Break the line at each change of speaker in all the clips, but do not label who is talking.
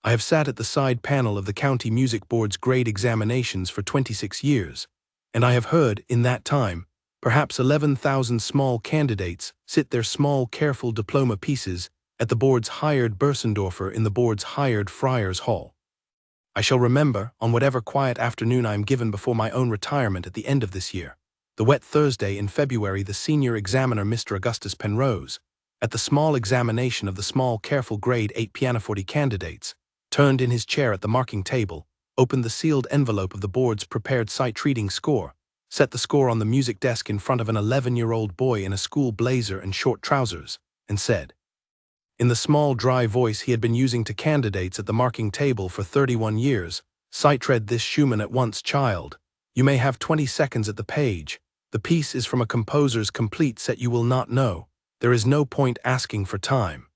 I have sat at the side panel of the County Music Board's grade examinations for 26 years, and I have heard, in that time, perhaps 11,000 small candidates sit their small, careful diploma pieces at the board's hired Bursendorfer in the board's hired Friars Hall. I shall remember, on whatever quiet afternoon I am given before my own retirement at the end of this year, the wet Thursday in February, the senior examiner Mr. Augustus Penrose, at the small examination of the small, careful grade 8 pianoforte candidates, turned in his chair at the marking table, opened the sealed envelope of the board's prepared sight-reading score, set the score on the music desk in front of an 11-year-old boy in a school blazer and short trousers, and said, in the small, dry voice he had been using to candidates at the marking table for 31 years, "Sight-read this Schumann at once, child. You may have 20 seconds at the page. The piece is from a composer's complete set you will not know. There is no point asking for time.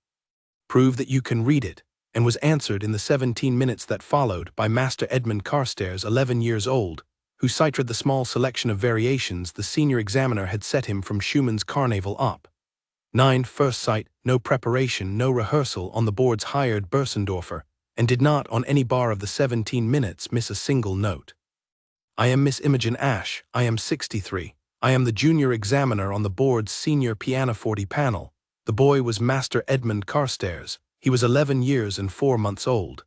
Prove that you can read it," and was answered in the 17 minutes that followed by Master Edmund Carstairs, 11 years old, who cited the small selection of variations the senior examiner had set him from Schumann's Carnaval Op. 9 first sight, no preparation, no rehearsal on the board's hired Bursendorfer, and did not on any bar of the 17 minutes miss a single note. I am Miss Imogen Ashe, I am 63. I am the junior examiner on the board's senior pianoforte panel. The boy was Master Edmund Carstairs. He was 11 years and 4 months old.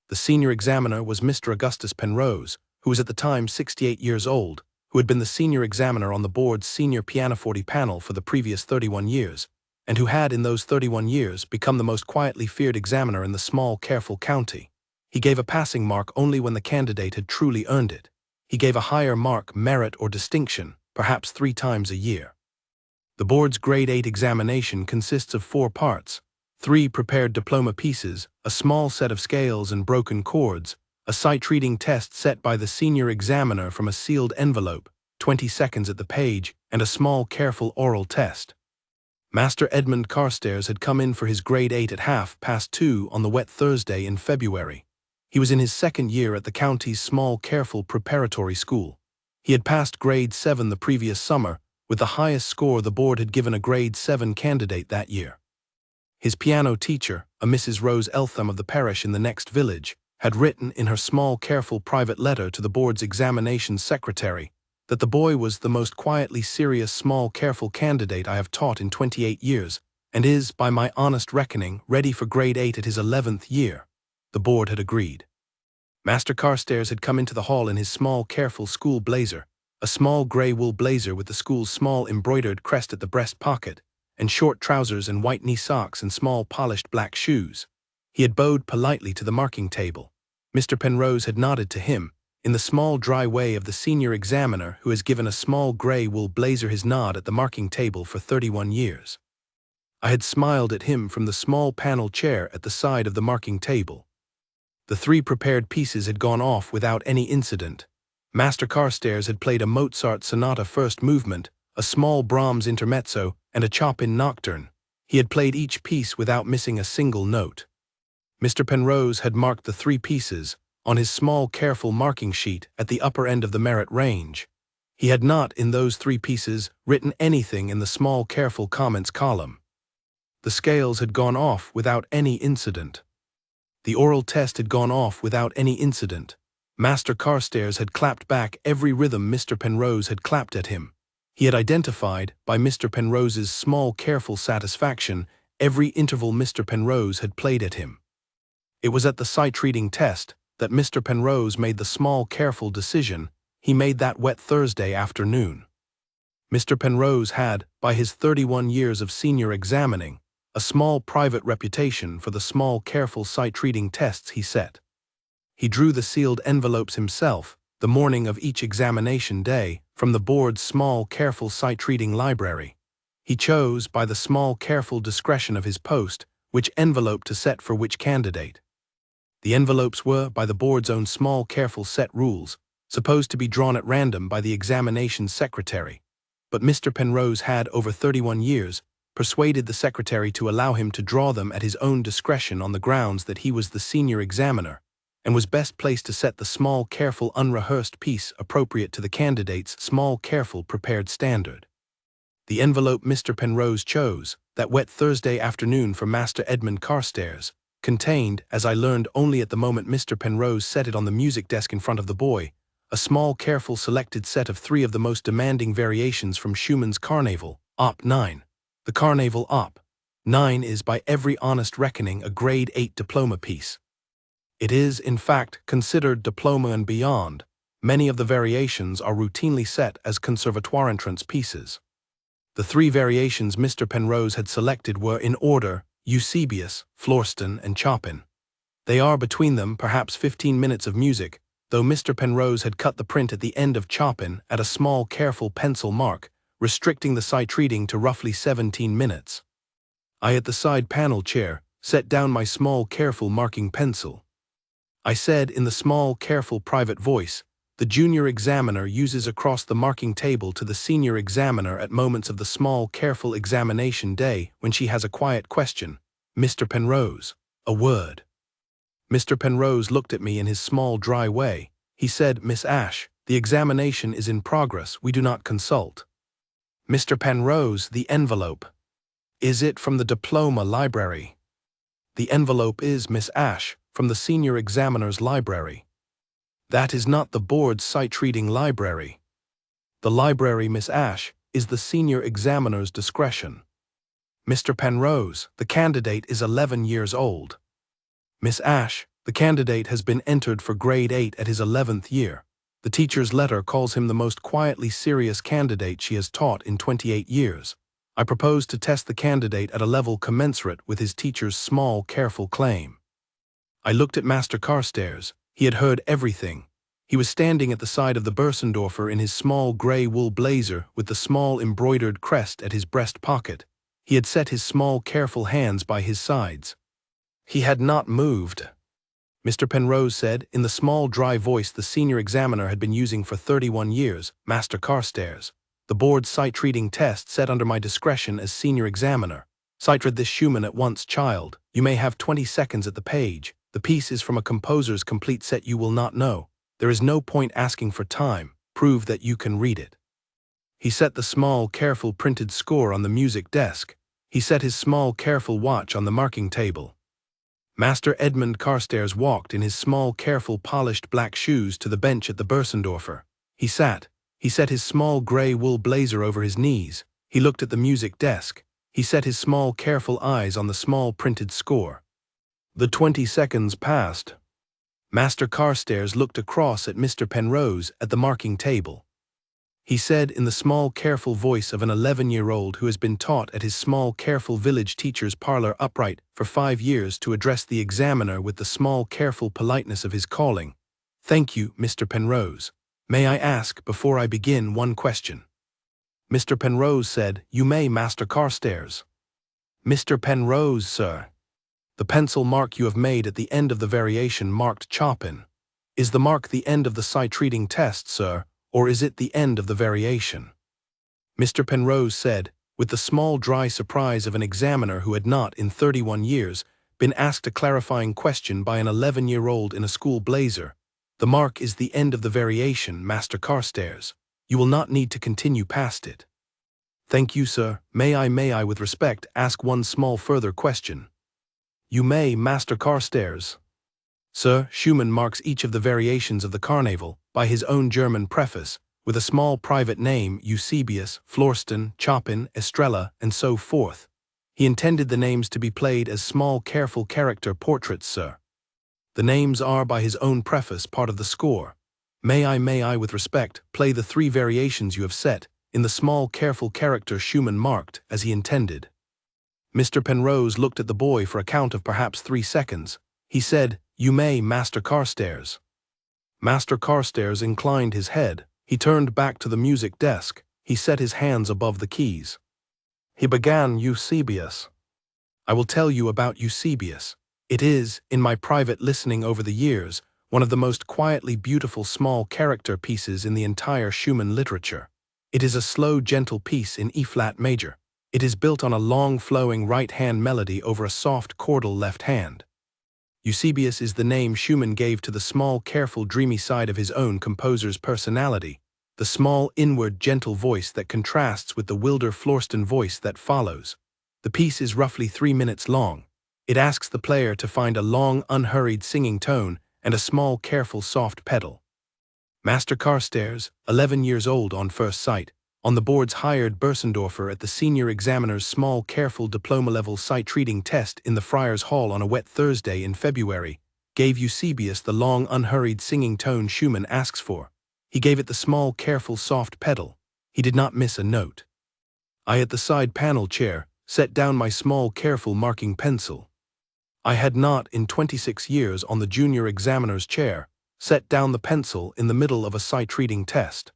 The senior examiner was Mr. Augustus Penrose, who was at the time 68 years old, who had been the senior examiner on the board's senior pianoforte panel for the previous 31 years, and who had in those 31 years become the most quietly feared examiner in the small, careful county. He gave a passing mark only when the candidate had truly earned it. He gave a higher mark, merit, or distinction, perhaps 3 times a year. The board's grade 8 examination consists of 4 parts: 3 prepared diploma pieces, a small set of scales and broken chords, a sight-reading test set by the senior examiner from a sealed envelope, 20 seconds at the page, and a small, careful oral test. Master Edmund Carstairs had come in for his grade 8 at 2:30 on the wet Thursday in February. He was in his 2nd year at the county's small, careful preparatory school. He had passed grade 7 the previous summer, with the highest score the board had given a grade 7 candidate that year. His piano teacher, a Mrs. Rose Eltham of the parish in the next village, had written in her small, careful private letter to the board's examinations secretary that the boy was the most quietly serious, small, careful candidate I have taught in 28 years, and is, by my honest reckoning, ready for grade 8 at his 11th year. The board had agreed. Master Carstairs had come into the hall in his small, careful school blazer, a small grey wool blazer with the school's small embroidered crest at the breast pocket, and short trousers and white knee socks and small polished black shoes. He had bowed politely to the marking table. Mr. Penrose had nodded to him, in the small dry way of the senior examiner who has given a small grey wool blazer his nod at the marking table for 31 years. I had smiled at him from the small panel chair at the side of the marking table. The 3 prepared pieces had gone off without any incident. Master Carstairs had played a Mozart sonata first movement, a small Brahms intermezzo, and a Chopin nocturne. He had played each piece without missing a single note. Mr. Penrose had marked the 3 pieces on his small, careful marking sheet at the upper end of the merit range. He had not, in those 3 pieces, written anything in the small, careful comments column. The scales had gone off without any incident. The oral test had gone off without any incident. Master Carstairs had clapped back every rhythm Mr. Penrose had clapped at him. He had identified, by Mr. Penrose's small, careful satisfaction, every interval Mr. Penrose had played at him. It was at the sight-reading test that Mr. Penrose made the small, careful decision he made that wet Thursday afternoon. Mr. Penrose had, by his 31 years of senior examining, a small private reputation for the small, careful sight-reading tests he set. He drew the sealed envelopes himself, the morning of each examination day, from the board's small, careful sight-reading library. He chose, by the small, careful discretion of his post, which envelope to set for which candidate. The envelopes were, by the board's own small, careful set rules, supposed to be drawn at random by the examinations secretary, but Mr. Penrose had, over 31 years, persuaded the secretary to allow him to draw them at his own discretion on the grounds that he was the senior examiner, and was best placed to set the small, careful, unrehearsed piece appropriate to the candidate's small, careful, prepared standard. The envelope Mr. Penrose chose, that wet Thursday afternoon for Master Edmund Carstairs, contained, as I learned only at the moment Mr. Penrose set it on the music desk in front of the boy, a small careful selected set of 3 of the most demanding variations from Schumann's Carnaval, Op. 9. The Carnaval Op. 9 is by every honest reckoning a grade 8 diploma piece. It is, in fact, considered diploma and beyond. Many of the variations are routinely set as conservatoire entrance pieces. The 3 variations Mr. Penrose had selected were, in order, Eusebius, Florestan, and Chopin. They are, between them, perhaps 15 minutes of music, though Mr. Penrose had cut the print at the end of Chopin at a small careful pencil mark, restricting the sight reading to roughly 17 minutes. I, at the side panel chair, set down my small careful marking pencil. I said in the small careful private voice, the junior examiner uses across the marking table to the senior examiner at moments of the small careful examination day when she has a quiet question. Mr. Penrose, a word. Mr. Penrose looked at me in his small dry way. He said, Miss Ashe, the examination is in progress, we do not consult. Mr. Penrose, the envelope. Is it from the diploma library? The envelope is, Miss Ashe, from the senior examiner's library. That is not the board's sight-reading library. The library, Miss Ashe, is the senior examiner's discretion. Mr. Penrose, the candidate is 11 years old. Miss Ashe, the candidate has been entered for grade 8 at his 11th year. The teacher's letter calls him the most quietly serious candidate she has taught in 28 years. I propose to test the candidate at a level commensurate with his teacher's small, careful claim. I looked at Master Carstairs. He had heard everything. He was standing at the side of the Börsendorfer in his small grey wool blazer with the small embroidered crest at his breast pocket. He had set his small careful hands by his sides. He had not moved. Mr. Penrose said, in the small dry voice the senior examiner had been using for 31 years, Master Carstairs, the board's sight-reading test set under my discretion as senior examiner. Sight-read this Schumann at once, child. You may have 20 seconds at the page. The piece is from a composer's complete set you will not know. There is no point asking for time. Prove that you can read it. He set the small, careful printed score on the music desk. He set his small, careful watch on the marking table. Master Edmund Carstairs walked in his small, careful, polished black shoes to the bench at the Börsendorfer. He sat. He set his small grey wool blazer over his knees. He looked at the music desk. He set his small, careful eyes on the small printed score. The 20 seconds passed. Master Carstairs looked across at Mr. Penrose at the marking table. He said in the small, careful voice of an 11-year-old who has been taught at his small, careful village teacher's parlor upright for 5 years to address the examiner with the small, careful politeness of his calling, "Thank you, Mr. Penrose. May I ask, before I begin, one question?" Mr. Penrose said, "You may, Master Carstairs." "Mr. Penrose, sir. The pencil mark you have made at the end of the variation marked Chopin. Is the mark the end of the sight-reading test, sir, or is it the end of the variation?" Mr. Penrose said, with the small dry surprise of an examiner who had not, in 31 years, been asked a clarifying question by an 11-year-old in a school blazer, "The mark is the end of the variation, Master Carstairs. You will not need to continue past it." "Thank you, sir. May I, with respect, ask one small further question?" "You may, Master Carstairs." "Sir, Schumann marks each of the variations of the Carnaval by his own German preface, with a small private name, Eusebius, Florestan, Chopin, Estrella, and so forth. He intended the names to be played as small careful character portraits, sir. The names are, by his own preface, part of the score. May I, with respect, play the 3 variations you have set, in the small careful character Schumann marked, as he intended?" Mr. Penrose looked at the boy for a count of perhaps 3 seconds. He said, "You may, Master Carstairs." Master Carstairs inclined his head. He turned back to the music desk. He set his hands above the keys. He began Eusebius. "I will tell you about Eusebius. It is, in my private listening over the years, one of the most quietly beautiful small character pieces in the entire Schumann literature. It is a slow, gentle piece in E-flat major. It is built on a long, flowing right-hand melody over a soft chordal left hand. Eusebius is the name Schumann gave to the small, careful, dreamy side of his own composer's personality, the small, inward, gentle voice that contrasts with the wilder Florestan voice that follows. The piece is roughly 3 minutes long. It asks the player to find a long, unhurried singing tone and a small, careful, soft pedal. Master Carstairs, 11 years old on first sight, on the board's hired Bersendorfer at the senior examiner's small, careful diploma-level sight-reading test in the Friars Hall on a wet Thursday in February, gave Eusebius the long, unhurried singing tone Schumann asks for. He gave it the small, careful, soft pedal. He did not miss a note. I, at the side panel chair, set down my small, careful marking pencil. I had not, in 26 years on the junior examiner's chair, set down the pencil in the middle of a sight-reading test.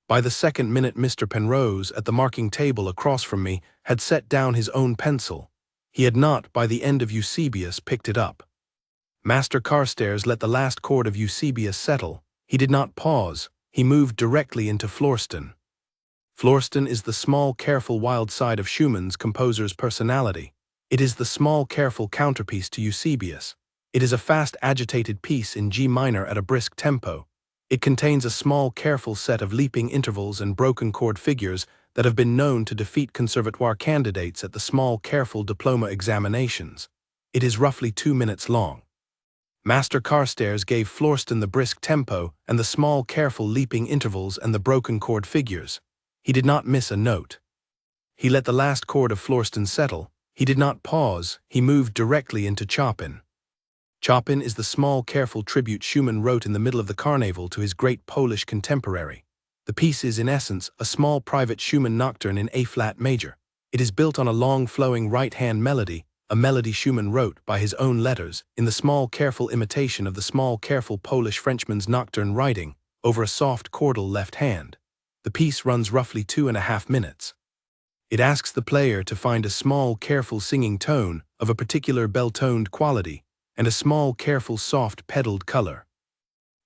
By the second minute, Mr. Penrose, at the marking table across from me, had set down his own pencil. He had not, by the end of Eusebius, picked it up. Master Carstairs let the last chord of Eusebius settle. He did not pause. He moved directly into Florestan. Florestan is the small, careful, wild side of Schumann's composer's personality. It is the small, careful counterpiece to Eusebius. It is a fast, agitated piece in G minor at a brisk tempo. It contains a small, careful set of leaping intervals and broken chord figures that have been known to defeat conservatoire candidates at the small, careful diploma examinations. It is roughly 2 minutes long. Master Carstairs gave Florestan the brisk tempo and the small, careful leaping intervals and the broken chord figures. He did not miss a note. He let the last chord of Florestan settle. He did not pause. He moved directly into Chopin. Chopin is the small, careful tribute Schumann wrote in the middle of the Carnaval to his great Polish contemporary. The piece is, in essence, a small private Schumann nocturne in A-flat major. It is built on a long, flowing right-hand melody, a melody Schumann wrote by his own letters, in the small, careful imitation of the small, careful Polish Frenchman's nocturne writing, over a soft chordal left hand. The piece runs roughly 2.5 minutes. It asks the player to find a small, careful singing tone of a particular bell-toned quality and a small, careful, soft, pedaled color.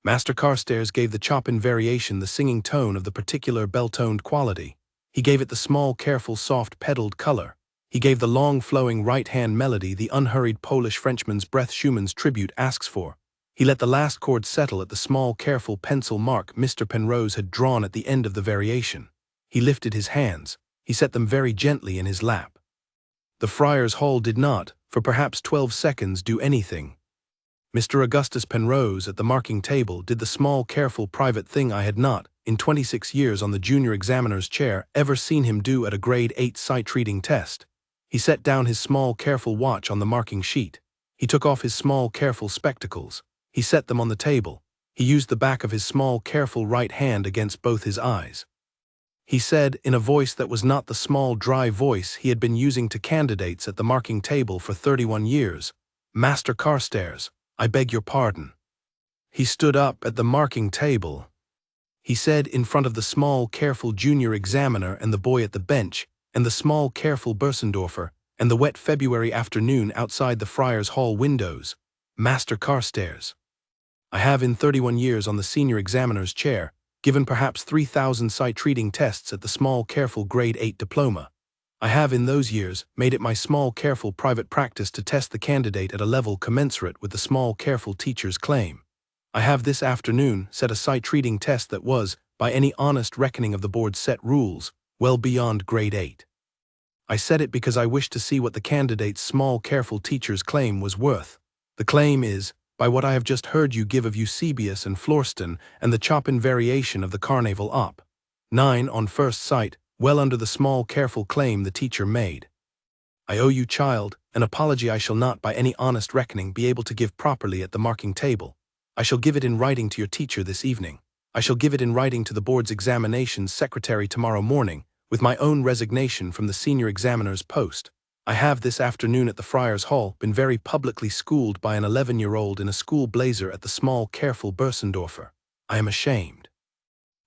Master Carstairs gave the Chopin variation the singing tone of the particular bell-toned quality. He gave it the small, careful, soft, pedaled color. He gave the long, flowing right-hand melody the unhurried Polish Frenchman's breath Schumann's tribute asks for. He let the last chord settle at the small, careful pencil mark Mr. Penrose had drawn at the end of the variation. He lifted his hands. He set them very gently in his lap. The Friars Hall did not, for perhaps 12 seconds, do anything. Mr. Augustus Penrose, at the marking table, did the small, careful, private thing I had not, in 26 years on the junior examiner's chair, ever seen him do at a grade 8 sight-reading test. He set down his small, careful watch on the marking sheet. He took off his small, careful spectacles. He set them on the table. He used the back of his small, careful right hand against both his eyes. He said, in a voice that was not the small, dry voice he had been using to candidates at the marking table for 31 years, "Master Carstairs, I beg your pardon." He stood up at the marking table. He said, in front of the small, careful junior examiner and the boy at the bench, and the small, careful Bersendorfer, and the wet February afternoon outside the Friars Hall windows, "Master Carstairs, I have, in 31 years on the senior examiner's chair, given perhaps 3,000 sight-reading tests at the small, careful grade 8 diploma. I have, in those years, made it my small, careful private practice to test the candidate at a level commensurate with the small, careful teacher's claim. I have this afternoon set a sight-reading test that was, by any honest reckoning of the board's set rules, well beyond grade 8. I set it because I wished to see what the candidate's small, careful teacher's claim was worth. The claim is, by what I have just heard you give of Eusebius and Florestan and the Chopin variation of the Carnaval Op. 9 on first sight, well under the small, careful claim the teacher made. I owe you, child, an apology I shall not by any honest reckoning be able to give properly at the marking table. I shall give it in writing to your teacher this evening. I shall give it in writing to the board's examinations secretary tomorrow morning, with my own resignation from the senior examiner's post. I have this afternoon at the Friars Hall been very publicly schooled by an 11-year-old in a school blazer at the small, careful Bersendorfer. I am ashamed.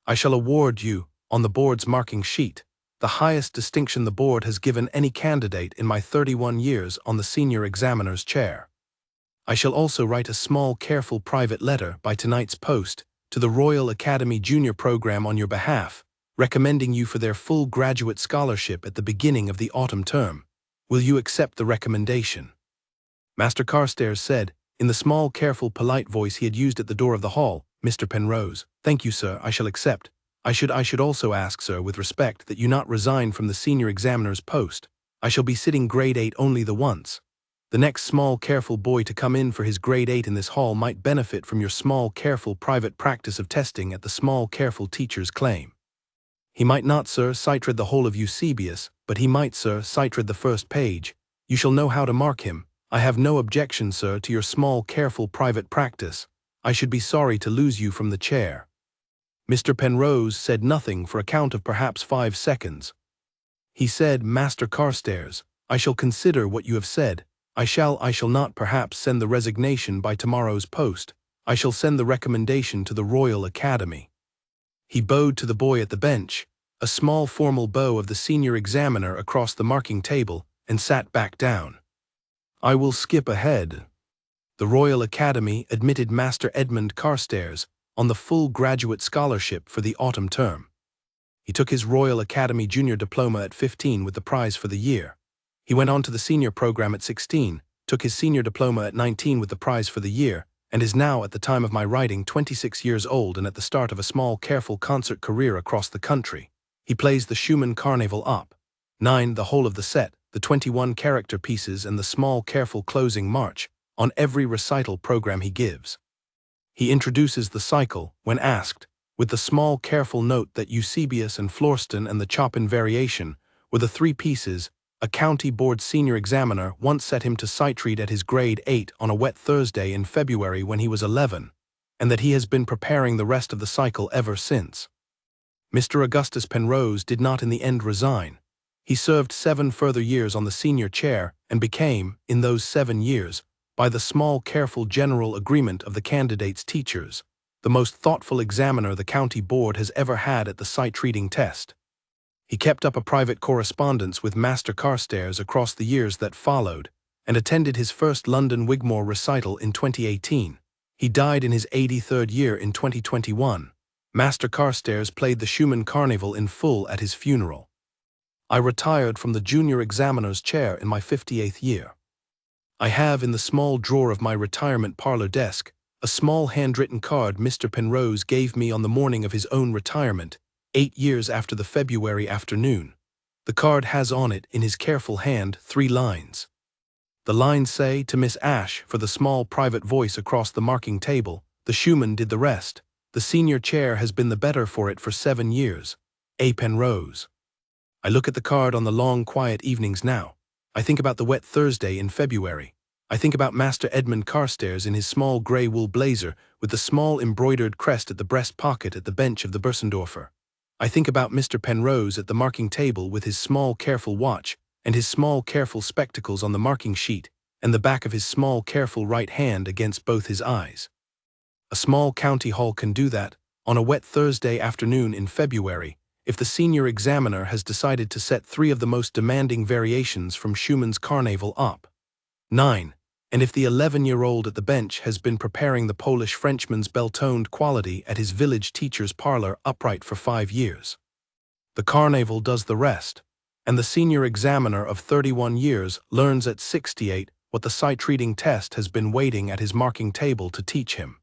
I shall award you, on the board's marking sheet, the highest distinction the board has given any candidate in my 31 years on the senior examiner's chair. I shall also write a small, careful private letter by tonight's post to the Royal Academy Junior Program on your behalf, recommending you for their full graduate scholarship at the beginning of the autumn term. Will you accept the recommendation? Master Carstairs said, in the small, careful, polite voice he had used at the door of the hall, "Mr. Penrose, thank you, sir, I shall accept. I should also ask, sir, with respect, that you not resign from the senior examiner's post. I shall be sitting grade 8 only the once. The next small, careful boy to come in for his grade 8 in this hall might benefit from your small, careful private practice of testing at the small, careful teacher's claim. He might not, sir, cite the whole of Eusebius, but he might, sir, cite the first page. You shall know how to mark him. I have no objection, sir, to your small, careful private practice. I should be sorry to lose you from the chair. Mr. Penrose said nothing for a count of perhaps 5 seconds. He said, Master Carstairs, I shall consider what you have said. I shall not perhaps send the resignation by tomorrow's post. I shall send the recommendation to the Royal Academy. He bowed to the boy at the bench, a small formal bow of the senior examiner across the marking table, and sat back down. I will skip ahead. The Royal Academy admitted Master Edmund Carstairs on the full graduate scholarship for the autumn term. He took his Royal Academy Junior Diploma at 15 with the prize for the year. He went on to the senior program at 16, took his senior diploma at 19 with the prize for the year, and is now, at the time of my writing, 26 years old and at the start of a small, careful concert career across the country. He plays the Schumann Carnaval Op. 9, the whole of the set, the 21 character pieces and the small, careful closing march, on every recital program he gives. He introduces the cycle, when asked, with the small, careful note that Eusebius and Florestan and the Chopin variation were the 3 pieces a county board senior examiner once set him to sight read at his grade 8 on a wet Thursday in February when he was 11, and that he has been preparing the rest of the cycle ever since. Mr. Augustus Penrose did not in the end resign. He served 7 further years on the senior chair and became, in those 7 years, by the small, careful general agreement of the candidates' teachers, the most thoughtful examiner the county board has ever had at the sight-reading test. He kept up a private correspondence with Master Carstairs across the years that followed, and attended his first London Wigmore recital in 2018. He died in his 83rd year in 2021. Master Carstairs played the Schumann Carnaval in full at his funeral. I retired from the junior examiner's chair in my 58th year. I have in the small drawer of my retirement parlor desk a small handwritten card Mr. Penrose gave me on the morning of his own retirement, 8 years after the February afternoon. The card has on it, in his careful hand, 3 lines. The lines say, to Miss Ashe, for the small private voice across the marking table, the Schumann did the rest. The senior chair has been the better for it for 7 years. A. Penrose. I look at the card on the long, quiet evenings now. I think about the wet Thursday in February. I think about Master Edmund Carstairs in his small grey wool blazer with the small embroidered crest at the breast pocket at the bench of the Bursendorfer. I think about Mr. Penrose at the marking table with his small, careful watch and his small, careful spectacles on the marking sheet and the back of his small, careful right hand against both his eyes. A small county hall can do that on a wet Thursday afternoon in February if the senior examiner has decided to set 3 of the most demanding variations from Schumann's Carnaval Op. 9, and if the 11-year-old at the bench has been preparing the Polish Frenchman's bell-toned quality at his village teacher's parlor upright for 5 years. The Carnaval does the rest, and the senior examiner of 31 years learns at 68 what the sight-reading test has been waiting at his marking table to teach him.